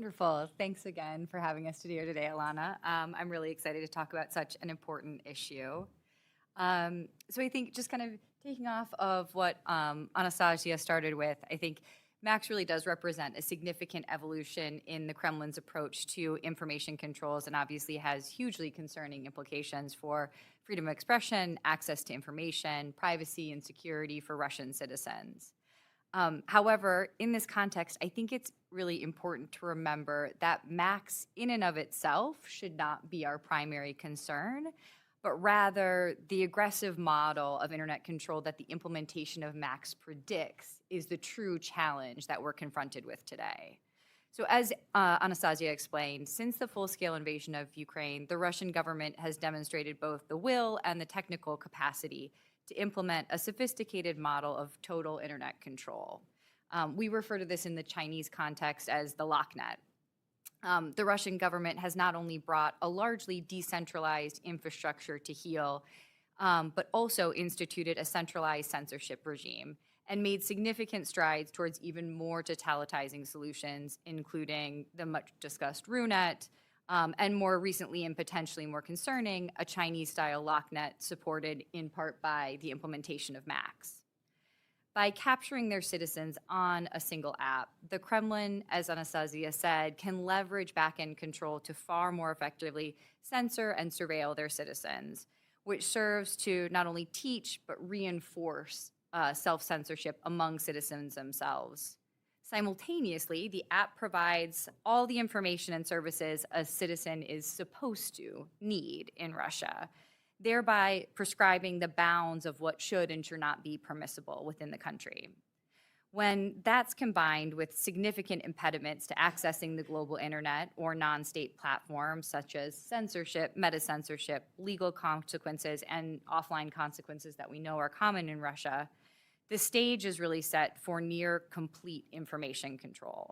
Wonderful. Thanks again for having us today, Alana. I'm really excited to talk about such an important issue. So I think just kind of taking off of what Anastasia started with, I think Max really does represent a significant evolution in the Kremlin's approach to information controls and obviously has hugely concerning implications for freedom of expression, access to information, privacy, and security for Russian citizens. However, in this context, I think it's really important to remember that Max, in and of itself, should not be our primary concern, but rather the aggressive model of internet control that the implementation of Max predicts is the true challenge that we're confronted with today. So as Anastasia explained, since the full-scale invasion of Ukraine, the Russian government has demonstrated both the will and the technical capacity to implement a sophisticated model of total internet control. We refer to this in the Chinese context as the Locknet. The Russian government has not only brought a largely decentralized infrastructure to heel, but also instituted a centralized censorship regime and made significant strides towards even more totalitizing solutions, including the much-discussed Runet, and more recently and potentially more concerning, a Chinese-style Locknet supported in part by the implementation of Max. By capturing their citizens on a single app, the Kremlin, as Anastasia said, can leverage back-end control to far more effectively censor and surveil their citizens, which serves to not only teach but reinforce self-censorship among citizens themselves. Simultaneously, the app provides all the information and services a citizen is supposed to need in Russia, thereby prescribing the bounds of what should and should not be permissible within the country. When that's combined with significant impediments to accessing the global internet or non-state platforms such as censorship, meta-censorship, legal consequences, and offline consequences that we know are common in Russia, the stage is really set for near complete information control.